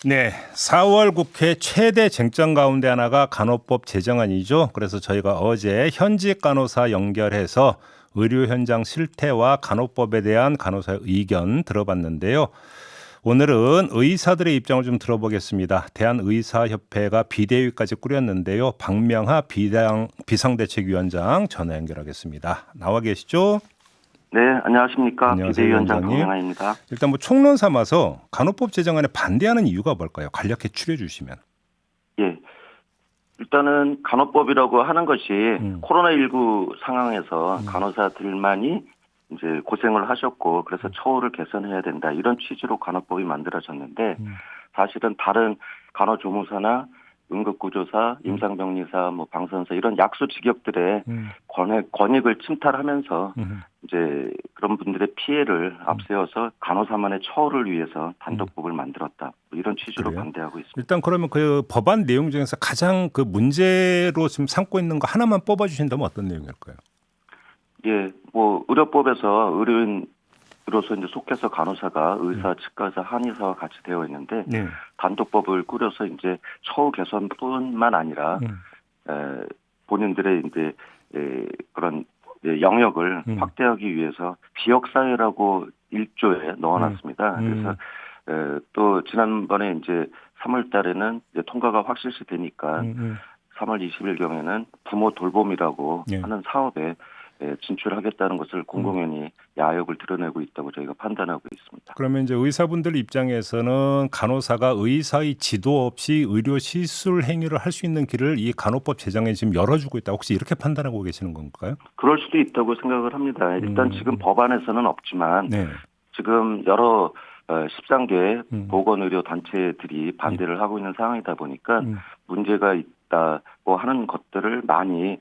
네, 4월 국회 최대 쟁점 가운데 하나가 간호법 제정안이죠. 그래서 저희가 어제 현직 간호사 연결해서 의료 현장 실태와 간호법에 대한 간호사의 의견 들어봤는데요. 오늘은 의사들의 입장을 좀 들어보겠습니다. 대한의사협회가 비대위까지 꾸렸는데요. 박명하 비상대책위원장 전화 연결하겠습니다. 나와 계시죠? 네, 안녕하십니까. 안녕하세요, 비대위원장 위원장님. 강명하입니다. 일단 뭐 총론 삼아서 간호법 제정안에 반대하는 이유가 뭘까요? 간략히 추려 주시면. 예, 일단은 간호법이라고 하는 것이 코로나19 상황에서 간호사들만이 이제 고생을 하셨고 그래서 처우를 개선해야 된다 이런 취지로 간호법이 만들어졌는데 사실은 다른 간호조무사나 응급구조사, 임상병리사, 뭐 방선사 이런 약소 직역들의 권익을 침탈하면서 이제 그런 분들의 피해를 앞세워서 간호사만의 처우를 위해서 단독법을 만들었다. 뭐 이런 취지로 그래요? 반대하고 있습니다. 일단 그러면 그 법안 내용 중에서 가장 그 문제로 지금 삼고 있는 거 하나만 뽑아 주신다면 어떤 내용일까요? 예, 뭐 의료법에서 의료인으로서 이제 속해서 간호사가 의사, 치과의사, 한의사와 같이 되어 있는데 네. 단독법을 꾸려서 이제 처우 개선뿐만 아니라 본인들의 이제 그런 영역을 확대하기 위해서 지역사회라고 1조에 넣어놨습니다. 그래서 또 지난번에 이제 3월 달에는 이제 통과가 확실시 되니까 3월 20일 경에는 부모 돌봄이라고 네. 하는 사업에 진출하겠다는 것을 공공연히 야욕을 드러내고 있다고 저희가 판단하고 있습니다. 그러면 이제 의사분들 입장에서는 간호사가 의사의 지도 없이 의료 시술 행위를 할 수 있는 길을 이 간호법 제정에 지금 열어주고 있다. 혹시 이렇게 판단하고 계시는 건가요? 그럴 수도 있다고 생각을 합니다. 일단 지금 법안에서는 없지만 네. 지금 여러 13개 보건의료 단체들이 반대를 하고 있는 상황이다 보니까 문제가 있다고 하는 것들을 많이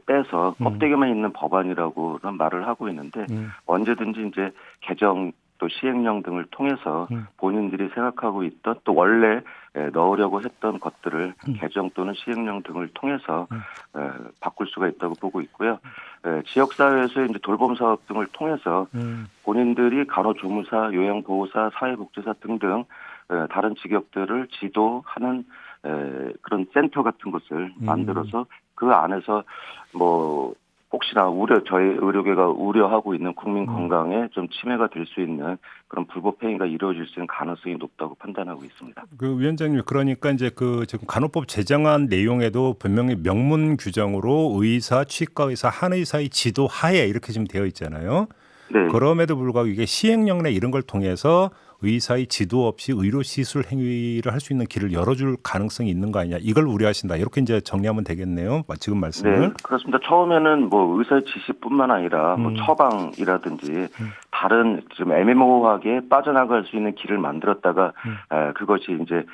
빼서 껍데기만 있는 법안이라고는 말을 하고 있는데 언제든지 이제 개정 또 시행령 등을 통해서 본인들이 생각하고 있던 또 원래 넣으려고 했던 것들을 개정 또는 시행령 등을 통해서 바꿀 수가 있다고 보고 있고요. 지역사회에서 이제 돌봄 사업 등을 통해서 본인들이 간호조무사, 요양보호사, 사회복지사 등등 다른 직역들을 지도하는 그런 센터 같은 것을 만들어서 그 안에서 뭐 혹시나 저희 의료계가 우려하고 있는 국민 건강에 좀 침해가 될 수 있는 그런 불법 행위가 이루어질 수 있는 가능성이 높다고 판단하고 있습니다. 그 위원장님 그러니까 이제 그 지금 간호법 제정안 내용에도 분명히 명문 규정으로 의사, 치과의사, 한의사의 지도 하에 이렇게 지금 되어 있잖아요. 네. 그럼에도 불구하고 이게 시행령이나 이런 걸 통해서 의사의 지도 없이 의료 시술 행위를 할 수 있는 길을 열어줄 가능성이 있는 거 아니냐. 이걸 우려하신다. 이렇게 이제 정리하면 되겠네요. 지금 말씀을. 네, 그렇습니다. 처음에는 뭐 의사의 지시뿐만 아니라 뭐 처방이라든지 다른 좀 애매모호하게 빠져나갈 수 있는 길을 만들었다가 그것이 이제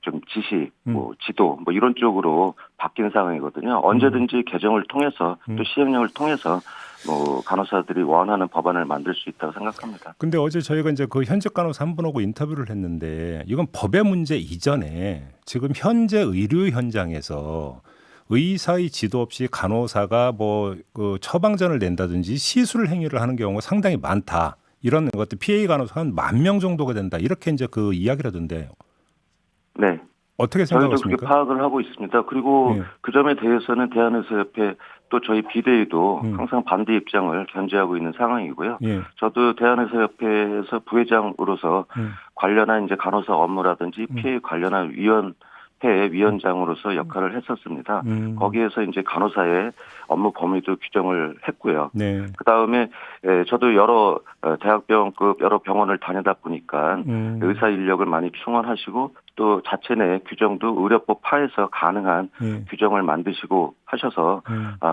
좀 지시, 뭐 지도, 뭐 이런 쪽으로 바뀐 상황이거든요. 언제든지 개정을 통해서 또 시행령을 통해서 뭐 간호사들이 원하는 법안을 만들 수 있다고 생각합니다. 근데 어제 저희가 이제 그 현직 간호사 한 분하고 인터뷰를 했는데 이건 법의 문제 이전에 지금 현재 의료 현장에서 의사의 지도 없이 간호사가 뭐 그 처방전을 낸다든지 시술 행위를 하는 경우가 상당히 많다. 이런 것들 PA 간호사 한 10,000명 정도가 된다. 이렇게 이제 그 이야기를 하던데 네. 어떻게 저희도 그렇게 생각하십니까? 파악을 하고 있습니다. 그리고 네. 그 점에 대해서는 대한의사협회 또 저희 비대위도 항상 반대 입장을 견지하고 있는 상황이고요. 예. 저도 대한의사협회에서 부회장으로서 관련한 이제 간호사 업무라든지 피해 관련한 위원장으로서 역할을 했었습니다. 거기에서 이제 간호사의 업무 범위도 규정을 했고요. 네. 그 다음에 저도 여러 대학병급 여러 병원을 다니다 보니까 의사 인력을 많이 충원하시고 또 자체 내 규정도 의료법 하에서 가능한 규정을 만드시고 하셔서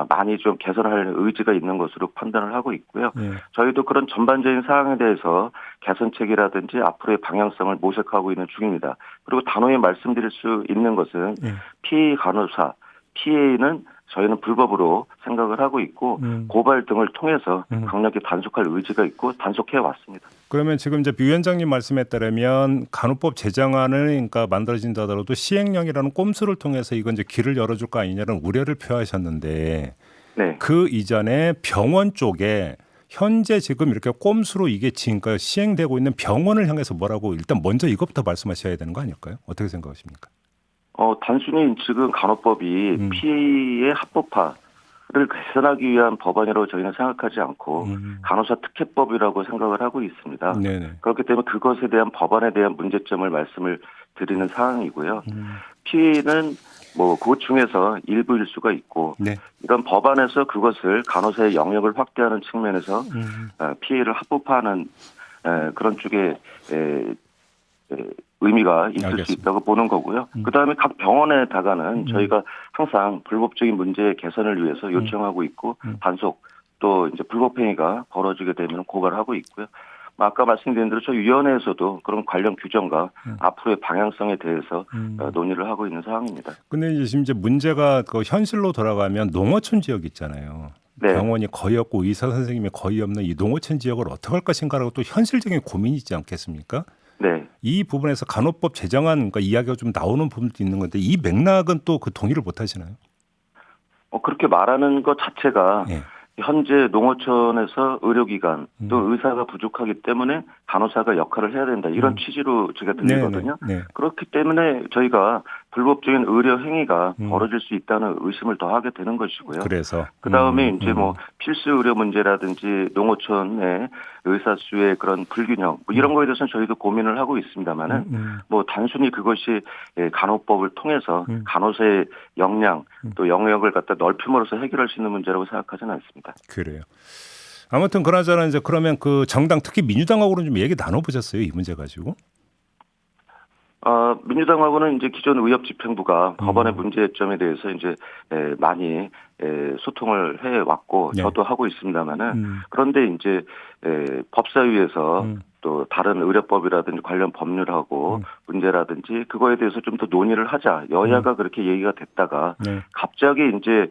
많이 좀 개선할 의지가 있는 것으로 판단을 하고 있고요. 저희도 그런 전반적인 사항에 대해서 개선책이라든지 앞으로의 방향성을 모색하고 있는 중입니다. 그리고 단호히 말씀드릴 수 있는 것은 PA 간호사, PA는 저희는 불법으로 생각을 하고 있고 고발 등을 통해서 강력히 단속할 의지가 있고 단속해 왔습니다. 그러면 지금 이제 위원장님 말씀에 따르면 간호법 제정안을 그러니까 만들어진다 하더라도 시행령이라는 꼼수를 통해서 이건 이제 길을 열어줄 거 아니냐는 우려를 표하셨는데 네. 그 이전에 병원 쪽에 현재 지금 이렇게 꼼수로 이게 그러니까 시행되고 있는 병원을 향해서 뭐라고 일단 먼저 이것부터 말씀하셔야 되는 거 아닐까요? 어떻게 생각하십니까? 단순히 지금 간호법이 피해의 합법화를 개선하기 위한 법안이라고 저희는 생각하지 않고 간호사 특혜법이라고 생각을 하고 있습니다. 네네. 그렇기 때문에 그것에 대한 법안에 대한 문제점을 말씀을 드리는 상황이고요. 피해는 그 중에서 일부일 수가 있고 네. 이런 법안에서 그것을 간호사의 영역을 확대하는 측면에서 피해를 합법화하는 그런 쪽에 의미가 있을 알겠습니다. 수 있다고 보는 거고요. 그다음에 각 병원에다가는 저희가 항상 불법적인 문제 개선을 위해서 요청하고 있고 단속 또 이제 불법행위가 벌어지게 되면 고발하고 있고요. 아까 말씀드린 대로 저희 위원회에서도 그런 관련 규정과 앞으로의 방향성에 대해서 논의를 하고 있는 상황입니다. 근데 이제 지금 문제가 그 현실로 돌아가면 농어촌 지역 있잖아요. 네. 병원이 거의 없고 의사 선생님이 거의 없는 이 농어촌 지역을 어떻게 할 것인가라고 또 현실적인 고민이 있지 않겠습니까? 네. 이 부분에서 간호법 제정안 그러니까 이야기가 좀 나오는 부분도 있는 건데 이 맥락은 또 그 동의를 못 하시나요? 그렇게 말하는 것 자체가 예. 현재 농어촌에서 의료기관 또 의사가 부족하기 때문에 간호사가 역할을 해야 된다. 이런 취지로 제가 들리거든요. 네. 그렇기 때문에 저희가 불법적인 의료 행위가 벌어질 수 있다는 의심을 더하게 되는 것이고요. 그래서 그다음에 이제 필수 의료 문제라든지 농어촌의 의사 수의 그런 불균형 이런 거에 대해서는 저희도 고민을 하고 있습니다만은 단순히 그것이 간호법을 통해서 간호사의 역량 또 영역을 갖다 넓힘으로써 해결할 수 있는 문제라고 생각하지는 않습니다. 그래요. 아무튼 그나저나 이제 그러면 그 정당 특히 민주당하고는 좀 얘기 나눠보셨어요 이 문제 가지고? 민주당하고는 이제 기존 의협집행부가 법안의 문제점에 대해서 이제 많이 소통을 해 왔고 네. 저도 하고 있습니다만은 그런데 이제 법사위에서 또 다른 의료법이라든지 관련 법률하고 문제라든지 그거에 대해서 좀 더 논의를 하자 여야가 그렇게 얘기가 됐다가 네. 갑자기 이제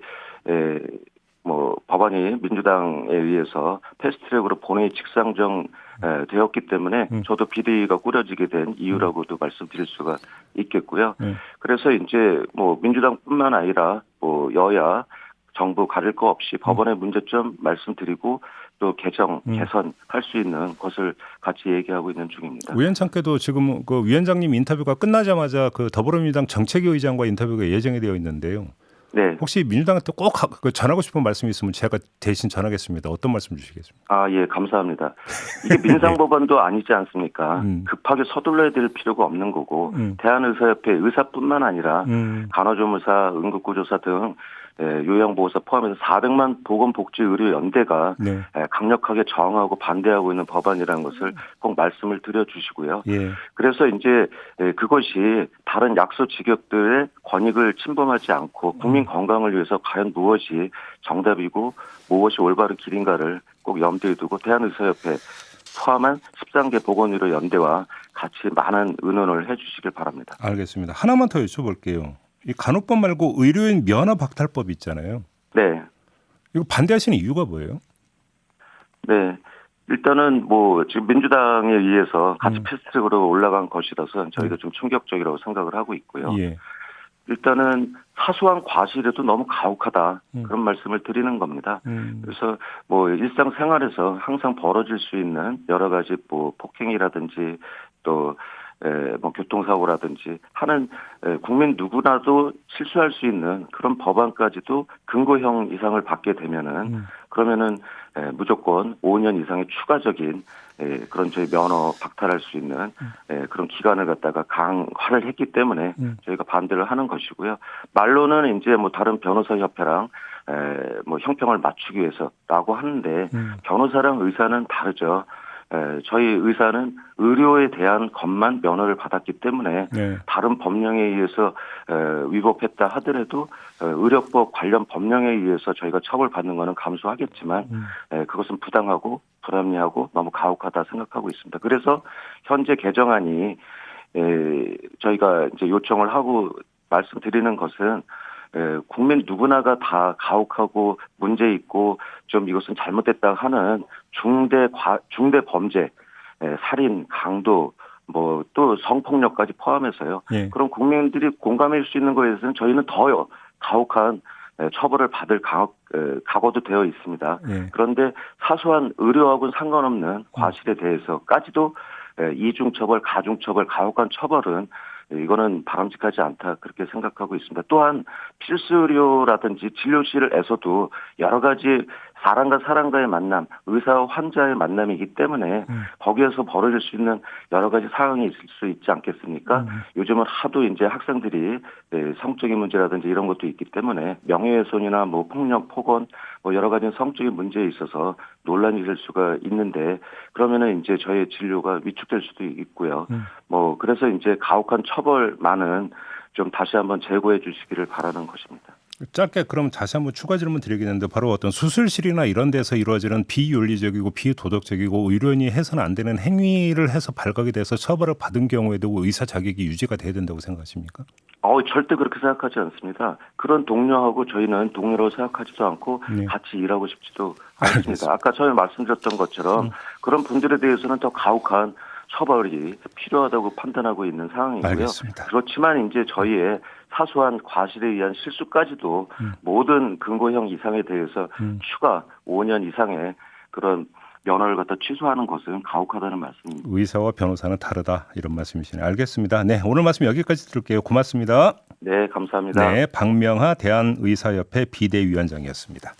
법안이 민주당에 의해서 패스트트랙으로 본회의 직상정 되었기 때문에 저도 비대위가 꾸려지게 된 이유라고도 말씀드릴 수가 있겠고요. 그래서 이제 민주당뿐만 아니라 여야 정부 가릴 거 없이 법안의 문제점 말씀드리고 또 개선할 수 있는 것을 같이 얘기하고 있는 중입니다. 우연찮게도 지금 그 위원장님 인터뷰가 끝나자마자 그 더불어민주당 정책위 의장과 인터뷰가 예정이 되어 있는데요. 네. 혹시 민주당한테 꼭 전하고 싶은 말씀이 있으면 제가 대신 전하겠습니다. 어떤 말씀 주시겠습니까? 예, 감사합니다. 이게 민상법안도 아니지 않습니까? 급하게 서둘러야 될 필요가 없는 거고 대한의사협회 의사뿐만 아니라 간호조무사, 응급구조사 등 요양보호사 포함해서 400만 보건복지의료연대가 네. 강력하게 저항하고 반대하고 있는 법안이라는 것을 꼭 말씀을 드려주시고요. 예. 그래서 이제 그것이 다른 약소 직역들의 권익을 침범하지 않고 국민 건강을 위해서 과연 무엇이 정답이고 무엇이 올바른 길인가를 꼭 염두에 두고 대한의사협회 포함한 13개 보건의료연대와 같이 많은 의논을 해 주시길 바랍니다. 알겠습니다. 하나만 더 여쭤볼게요. 이 간호법 말고 의료인 면허 박탈법 있잖아요. 네. 이거 반대하시는 이유가 뭐예요? 네. 일단은 지금 민주당에 의해서 같이 패스트트랙으로 올라간 것이라서 저희도 좀 충격적이라고 생각을 하고 있고요. 예. 일단은 사소한 과실에도 너무 가혹하다 그런 말씀을 드리는 겁니다. 그래서 일상생활에서 항상 벌어질 수 있는 여러 가지 폭행이라든지 또 교통사고라든지 하는 국민 누구나도 실수할 수 있는 그런 법안까지도 근고형 이상을 받게 되면은 그러면은 무조건 5년 이상의 추가적인 그런 저희 면허 박탈할 수 있는 그런 기간을 갖다가 강화를 했기 때문에 저희가 반대를 하는 것이고요. 말로는 이제 다른 변호사 협회랑 형평을 맞추기 위해서라고 하는데 변호사랑 의사는 다르죠. 저희 의사는 의료에 대한 것만 면허를 받았기 때문에 네. 다른 법령에 의해서 위법했다 하더라도 의료법 관련 법령에 의해서 저희가 처벌받는 것은 감수하겠지만 그것은 부당하고 불합리하고 너무 가혹하다 생각하고 있습니다. 그래서 현재 개정안이 저희가 이제 요청을 하고 말씀드리는 것은 국민 누구나가 다 가혹하고 문제 있고 좀 이것은 잘못됐다 하는 중대 범죄, 살인, 강도, 또 성폭력까지 포함해서요. 예. 그럼 국민들이 공감할 수 있는 거에 대해서는 저희는 더 가혹한 처벌을 받을 각오도 되어 있습니다. 예. 그런데 사소한 의료하고는 상관없는 과실에 대해서까지도 이중처벌, 가중처벌, 가혹한 처벌은 이거는 바람직하지 않다 그렇게 생각하고 있습니다. 또한 필수의료라든지 진료실에서도 여러 가지 사람과 사람과의 만남, 의사와 환자의 만남이기 때문에 거기에서 벌어질 수 있는 여러 가지 상황이 있을 수 있지 않겠습니까? 요즘은 하도 이제 학생들이 성적인 문제라든지 이런 것도 있기 때문에 명예훼손이나 뭐 폭력, 폭언, 뭐 여러 가지 성적인 문제에 있어서 논란이 될 수가 있는데 그러면은 이제 저의 진료가 위축될 수도 있고요. 뭐 그래서 이제 가혹한 처벌만은 좀 다시 한번 재고해 주시기를 바라는 것입니다. 짧게 그럼 다시 한번 추가 질문 드리겠는데 바로 어떤 수술실이나 이런 데서 이루어지는 비윤리적이고 비도덕적이고 의료인이 해서는 안 되는 행위를 해서 발각이 돼서 처벌을 받은 경우에도 의사 자격이 유지가 돼야 된다고 생각하십니까? 절대 그렇게 생각하지 않습니다. 그런 동료하고 저희는 동료로 생각하지도 않고 네. 같이 일하고 싶지도 않습니다. 아까 처음에 말씀드렸던 것처럼 그런 분들에 대해서는 더 가혹한 처벌이 필요하다고 판단하고 있는 상황이고요. 알겠습니다. 그렇지만 이제 저희의 사소한 과실에 의한 실수까지도 모든 근거형 이상에 대해서 추가 5년 이상의 그런 면허를 갖다 취소하는 것은 가혹하다는 말씀입니다. 의사와 변호사는 다르다 이런 말씀이시네요. 알겠습니다. 네, 오늘 말씀 여기까지 들을게요. 고맙습니다. 네, 감사합니다. 네, 박명하 대한의사협회 비대위원장이었습니다.